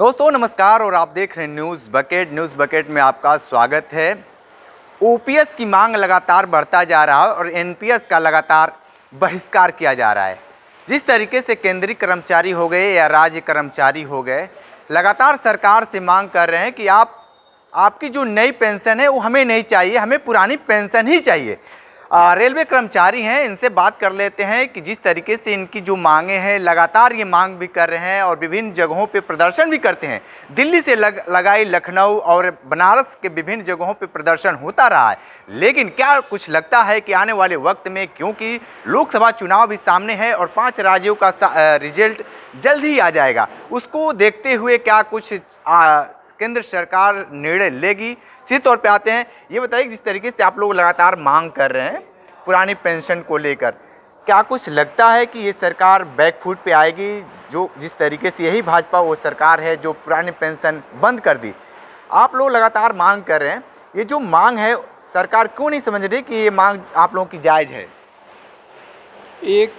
दोस्तों नमस्कार और आप देख रहे हैं न्यूज़ बकेट में आपका स्वागत है। ओपीएस की मांग लगातार बढ़ता जा रहा है और एनपीएस का लगातार बहिष्कार किया जा रहा है। जिस तरीके से केंद्रीय कर्मचारी हो गए या राज्य कर्मचारी हो गए, लगातार सरकार से मांग कर रहे हैं कि आपकी जो नई पेंशन है वो हमें नहीं चाहिए, हमें पुरानी पेंशन ही चाहिए। रेलवे कर्मचारी हैं, इनसे बात कर लेते हैं कि जिस तरीके से इनकी जो मांगे हैं, लगातार ये मांग भी कर रहे हैं और विभिन्न जगहों पे प्रदर्शन भी करते हैं। दिल्ली से लगाई लखनऊ और बनारस के विभिन्न जगहों पे प्रदर्शन होता रहा है। लेकिन क्या कुछ लगता है कि आने वाले वक्त में, क्योंकि लोकसभा चुनाव भी सामने है और 5 राज्यों का रिजल्ट जल्द ही आ जाएगा, उसको देखते हुए क्या कुछ केंद्र सरकार निर्णय लेगी? सीधे तौर पे आते हैं, ये बताइए जिस तरीके से आप लोग लगातार मांग कर रहे हैं पुरानी पेंशन को लेकर, क्या कुछ लगता है कि ये सरकार बैकफुट पे आएगी? जो जिस तरीके से यही भाजपा वो सरकार है जो पुरानी पेंशन बंद कर दी, आप लोग लगातार मांग कर रहे हैं, ये जो मांग है सरकार क्यों नहीं समझ रही कि ये मांग आप लोगों की जायज़ है? एक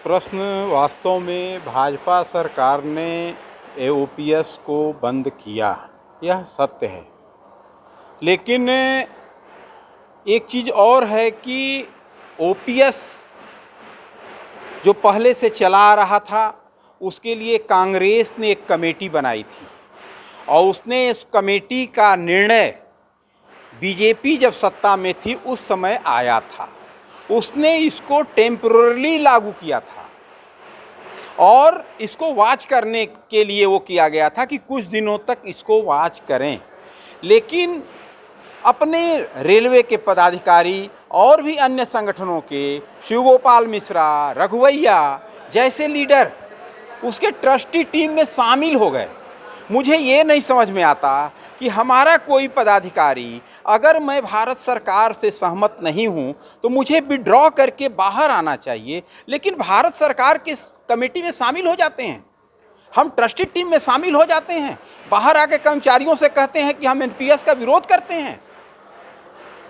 प्रश्न, वास्तव में भाजपा सरकार ने ओपीएस को बंद किया, यह सत्य है। लेकिन एक चीज़ और है कि ओपीएस जो पहले से चला आ रहा था, उसके लिए कांग्रेस ने एक कमेटी बनाई थी और उसने इस कमेटी का निर्णय बीजेपी जब सत्ता में थी उस समय आया था। उसने इसको टेम्पररी लागू किया था और इसको वॉच करने के लिए वो किया गया था कि कुछ दिनों तक इसको वॉच करें। लेकिन अपने रेलवे के पदाधिकारी और भी अन्य संगठनों के शिवगोपाल मिश्रा, रघुवैया जैसे लीडर उसके ट्रस्टी टीम में शामिल हो गए। मुझे ये नहीं समझ में आता कि हमारा कोई पदाधिकारी, अगर मैं भारत सरकार से सहमत नहीं हूं तो मुझे विड्रॉ करके बाहर आना चाहिए, लेकिन भारत सरकार के कमेटी में शामिल हो जाते हैं, हम ट्रस्टी टीम में शामिल हो जाते हैं, बाहर आके कर्मचारियों से कहते हैं कि हम एनपीएस का विरोध करते हैं।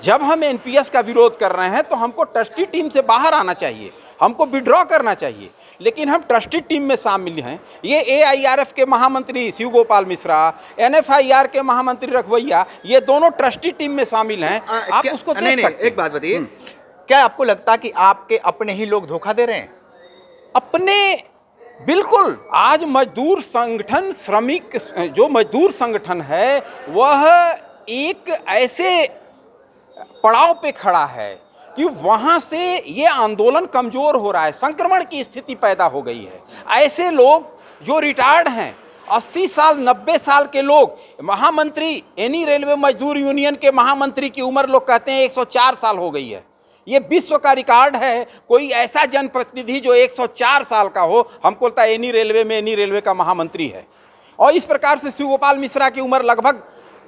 जब हम एनपीएस का विरोध कर रहे हैं तो हमको ट्रस्टी टीम से बाहर आना चाहिए, हमको विड्रॉ करना चाहिए, लेकिन हम ट्रस्टी टीम में शामिल हैं। ये एआईआरएफ के महामंत्री शिवगोपाल मिश्रा, एनएफआईआर के महामंत्री रघुवैया, ये दोनों ट्रस्टी टीम में शामिल हैं। आप उसको देख सकते हैं। एक बात बताइए, क्या आपको लगता है कि आपके अपने ही लोग धोखा दे रहे हैं? अपने, बिल्कुल। आज मजदूर संगठन, श्रमिक जो मजदूर संगठन है, वह एक ऐसे पड़ाव पे खड़ा है कि वहां से ये आंदोलन कमजोर हो रहा है, संक्रमण की स्थिति पैदा हो गई है। ऐसे लोग जो रिटायर्ड हैं, 80 साल 90 साल के लोग, महामंत्री, एनी रेलवे मजदूर यूनियन के महामंत्री की उम्र लोग कहते हैं 104 साल हो गई है। ये विश्व का रिकॉर्ड है। कोई ऐसा जनप्रतिनिधि जो 104 साल का हो, हमको लगता है एनी रेलवे में एनी रेलवे का महामंत्री है। और इस प्रकार से शिवगोपाल मिश्रा की उम्र लगभग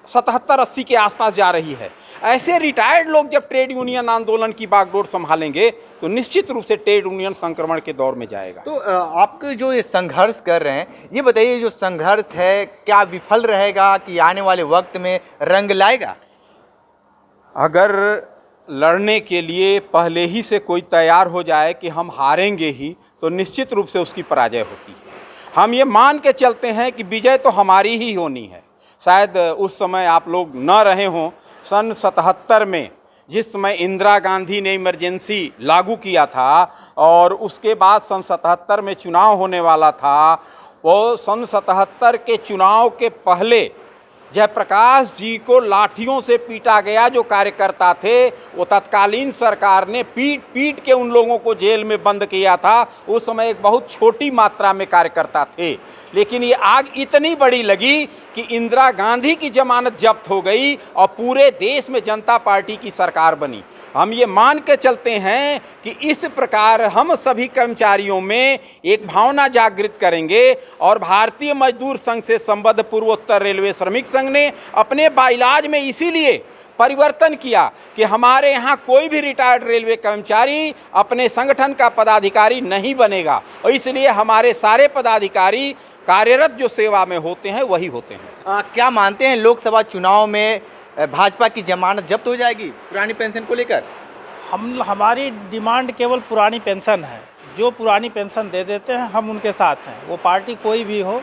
77-80 के आसपास जा रही है। ऐसे रिटायर्ड लोग जब ट्रेड यूनियन आंदोलन की बागडोर संभालेंगे तो निश्चित रूप से ट्रेड यूनियन संक्रमण के दौर में जाएगा। तो आपके जो ये संघर्ष कर रहे हैं, ये बताइए जो संघर्ष है क्या विफल रहेगा कि आने वाले वक्त में रंग लाएगा? अगर लड़ने के लिए पहले ही से कोई तैयार हो जाए कि हम हारेंगे ही, तो निश्चित रूप से उसकी पराजय होती है। हम ये मान के चलते हैं कि विजय तो हमारी ही होनी है। शायद उस समय आप लोग न रहे हों, सन 77 में जिस समय इंदिरा गांधी ने इमरजेंसी लागू किया था और उसके बाद सन 77 में चुनाव होने वाला था, वो सन 77 के चुनाव के पहले जयप्रकाश जी को लाठियों से पीटा गया। जो कार्यकर्ता थे वो तत्कालीन सरकार ने पीट पीट के उन लोगों को जेल में बंद किया था। उस समय एक बहुत छोटी मात्रा में कार्यकर्ता थे, लेकिन ये आग इतनी बड़ी लगी कि इंदिरा गांधी की जमानत जब्त हो गई और पूरे देश में जनता पार्टी की सरकार बनी। हम ये मान के चलते हैं कि इस प्रकार हम सभी कर्मचारियों में एक भावना जागृत करेंगे और भारतीय मजदूर संघ से संबद्ध पूर्वोत्तर रेलवे श्रमिक संघ ने अपने बाइलाज में इसीलिए परिवर्तन किया कि हमारे यहाँ कोई भी रिटायर्ड रेलवे कर्मचारी अपने संगठन का पदाधिकारी नहीं बनेगा, और इसलिए हमारे सारे पदाधिकारी कार्यरत जो सेवा में होते हैं वही होते हैं। क्या मानते हैं लोकसभा चुनाव में भाजपा की जमानत जब्त हो जाएगी पुरानी पेंशन को लेकर? हमारी डिमांड केवल पुरानी पेंशन है। जो पुरानी पेंशन दे देते हैं हम उनके साथ हैं, वो पार्टी कोई भी हो।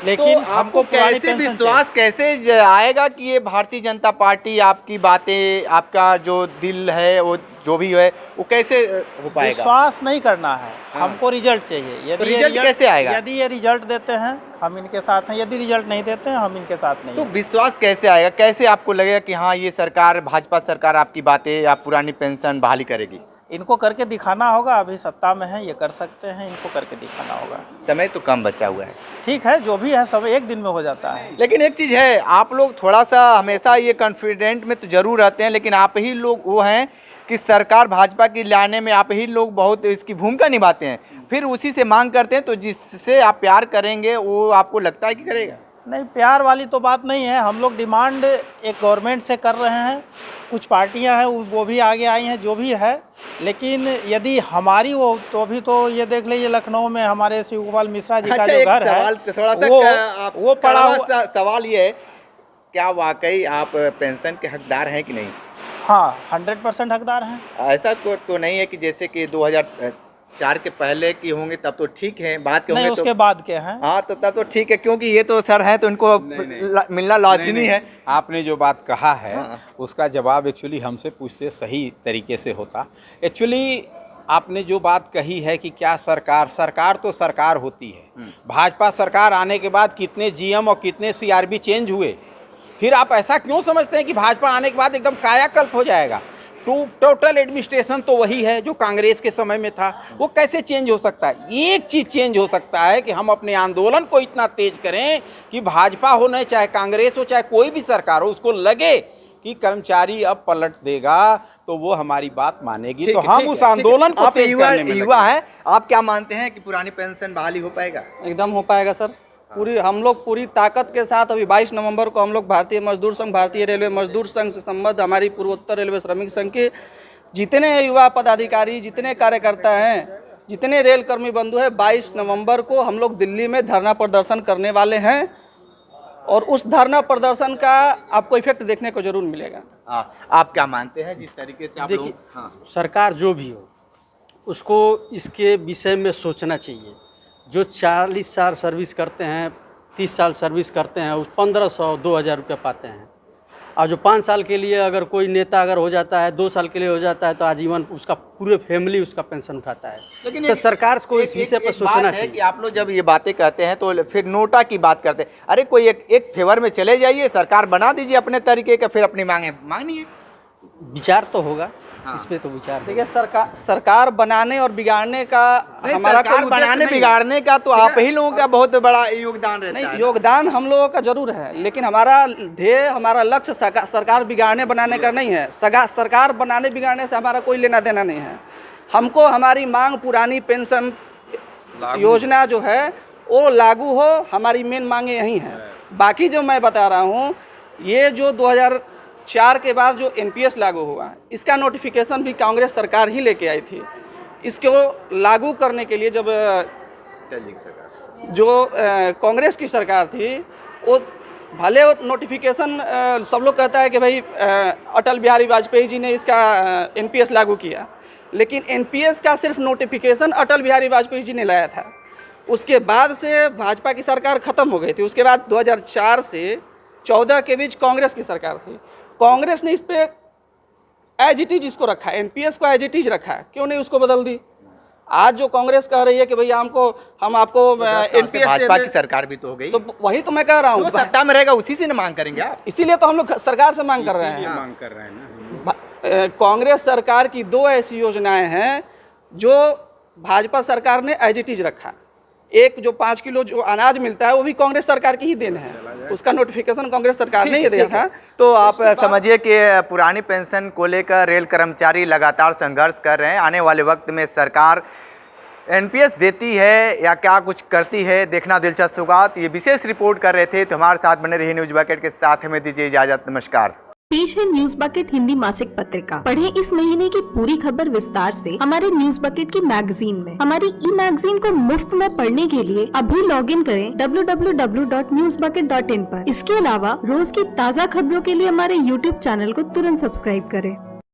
लेकिन तो हमको आपको पुरानी कैसे पेंशन विश्वास कैसे आएगा कि ये भारतीय जनता पार्टी आपकी बातें, आपका जो दिल है वो जो भी है वो कैसे हो चाहिए। पाएगा? विश्वास नहीं करना है, हाँ। हमको रिजल्ट चाहिए। तो यदि ये रिजल्ट कैसे आएगा? यदि ये रिजल्ट देते हैं हम इनके साथ हैं, यदि रिजल्ट नहीं देते हैं हम इनके साथ नहीं तो हैं। विश्वास कैसे आएगा? कैसे आपको लगेगा कि हाँ ये सरकार, भाजपा सरकार आपकी बातें या पुरानी पेंशन बहाली करेगी? इनको करके दिखाना होगा, अभी सत्ता में है ये कर सकते हैं, इनको करके दिखाना होगा। समय तो कम बचा हुआ है, ठीक है, जो भी है सब एक दिन में हो जाता है। लेकिन एक चीज़ है, आप लोग थोड़ा सा हमेशा ये कॉन्फिडेंट में तो जरूर रहते हैं, लेकिन आप ही लोग वो हैं कि सरकार भाजपा की लाने में आप ही लोग बहुत इसकी भूमिका निभाते हैं, फिर उसी से मांग करते हैं। तो जिससे आप प्यार करेंगे वो आपको लगता है कि करेगा? नहीं, प्यार वाली तो बात नहीं है। हम लोग डिमांड एक गवर्नमेंट से कर रहे हैं, कुछ पार्टियां हैं वो भी आगे आई हैं, जो भी है। लेकिन यदि हमारी वो, तो अभी तो ये देख लीजिए लखनऊ में हमारे शिव गोपाल मिश्रा जी का अच्छा, जो एक घर सवाल है थोड़ा सा वो पड़ा हुआ। सवाल ये है, क्या वाकई आप पेंशन के हकदार हैं कि नहीं? हाँ, 100% हकदार हैं। ऐसा तो नहीं है कि जैसे कि 2004 के पहले की होंगे तब तो ठीक है, बाद के नहीं, होंगे उसके तो बाद के हैं। हाँ, तो तब तो ठीक है, क्योंकि ये तो सर हैं तो इनको मिलना लाजमी है। आपने जो बात कहा है हाँ। उसका जवाब एक्चुअली हमसे पूछते सही तरीके से होता। एक्चुअली आपने जो बात कही है कि क्या सरकार तो सरकार होती है। भाजपा सरकार आने के बाद कितने जीएम और कितने सीआरबी चेंज हुए, फिर आप ऐसा क्यों समझते हैं कि भाजपा आने के बाद एकदम कायाकल्प हो जाएगा? टोटल एडमिनिस्ट्रेशन तो वही है जो कांग्रेस के समय में था, वो कैसे चेंज हो सकता है? एक चीज़ चेंज हो सकता है कि हम अपने आंदोलन को इतना तेज करें कि भाजपा हो न चाहे कांग्रेस हो चाहे कोई भी सरकार हो, उसको लगे कि कर्मचारी अब पलट देगा तो वो हमारी बात मानेगी। ठीक तो है, हम ठीक उस है, आंदोलन को आप तेज करने में युवा लगे। है, आप क्या मानते हैं कि पुरानी पेंशन बहाली हो पाएगा? एकदम हो पाएगा सर। हम लोग पूरी ताकत के साथ अभी 22 नवंबर को हम लोग भारतीय मजदूर संघ, भारतीय रेलवे मजदूर संघ से संबद्ध हमारी पूर्वोत्तर रेलवे श्रमिक संघ के जितने युवा पदाधिकारी, जितने कार्यकर्ता हैं, जितने रेल कर्मी बंधु हैं, 22 नवंबर को हम लोग दिल्ली में धरना प्रदर्शन करने वाले हैं और उस धरना प्रदर्शन का आपको इफेक्ट देखने को जरूर मिलेगा। आप क्या मानते हैं जिस तरीके से आप लोग? देखिए, हाँ, सरकार जो भी हो उसको इसके विषय में सोचना चाहिए। जो 40 साल सर्विस करते हैं, 30 साल सर्विस करते हैं, उस 1500-2000 रुपये पाते हैं। और जो 5 साल के लिए अगर कोई नेता अगर हो जाता है, 2 साल के लिए हो जाता है, तो आजीवन उसका पूरे फैमिली उसका पेंशन उठाता है। लेकिन तो सरकार को इस विषय पर सोचना है चाहिए कि आप लोग जब ये बातें कहते हैं तो फिर नोटा की बात करते हैं। अरे कोई एक फेवर में चले जाइए, सरकार बना दीजिए अपने तरीके का, फिर अपनी मांगे मांगनिए। विचार तो होगा, हाँ। इस पे तो विचार देखिए, सरकार बनाने और बिगाड़ने का हमारा कोई सरकार उद्देश्य बनाने नहीं है। बिगाड़ने का तो आप ही लोगों का बहुत बड़ा योगदान रहता नहीं, है। योगदान हम लोगों का जरूर है, लेकिन हमारा ध्येय, हमारा लक्ष्य सरकार बिगाड़ने बनाने का नहीं है। सरकार बनाने बिगाड़ने से हमारा कोई लेना देना नहीं है। हमको हमारी मांग पुरानी पेंशन योजना जो है वो लागू हो, हमारी मेन मांगे यही हैं। बाकी जो मैं बता रहा हूँ, ये जो 2004 के बाद जो एनपीएस लागू हुआ, इसका नोटिफिकेशन भी कांग्रेस सरकार ही लेके आई थी। इसको लागू करने के लिए जब जो कांग्रेस की सरकार थी, वो भले नोटिफिकेशन सब लोग कहता है कि भाई अटल बिहारी वाजपेयी जी ने इसका एनपीएस लागू किया, लेकिन एनपीएस का सिर्फ नोटिफिकेशन अटल बिहारी वाजपेयी जी ने लाया था। उसके बाद से भाजपा की सरकार ख़त्म हो गई थी। उसके बाद 2004 से 14 के बीच कांग्रेस की सरकार थी। कांग्रेस ने इस पे एज इट इज इसको रखा, एनपीएस को एज इट इज रखा, क्यों नहीं उसको बदल दी? आज जो कांग्रेस कह रही है कि भैया हम आपको एनपीएस भाजपा की सरकार भी तो हो गई, तो वही तो मैं कह रहा हूँ, जो सत्ता में रहेगा उसी से न मांग करेंगे आप। इसीलिए तो हम लोग सरकार से मांग कर रहे हैं। मांग कर रहे हैं ना। कांग्रेस सरकार की 2 ऐसी योजनाएं हैं जो भाजपा सरकार ने एज इट इज रखा। एक जो 5 किलो जो अनाज मिलता है वो भी कांग्रेस सरकार की ही देन है, उसका नोटिफिकेशन कांग्रेस सरकार ने ही दिया था। तो आप समझिए कि पुरानी पेंशन को लेकर रेल कर्मचारी लगातार संघर्ष कर रहे हैं। आने वाले वक्त में सरकार एनपीएस देती है या क्या कुछ करती है, देखना दिलचस्प होगा। तो ये विशेष रिपोर्ट कर रहे थे, तो हमारे साथ बने रहिए न्यूज बकेट के साथ। हमें दीजिए इजाजत, नमस्कार। पेश है न्यूज बकेट हिंदी मासिक पत्रिका। पढ़ें इस महीने की पूरी खबर विस्तार से हमारे न्यूज बकेट की मैगजीन में। हमारी ई मैगजीन को मुफ्त में पढ़ने के लिए अभी लॉगिन करें www.newsbucket.in पर। इसके अलावा रोज की ताज़ा खबरों के लिए हमारे YouTube चैनल को तुरंत सब्सक्राइब करें।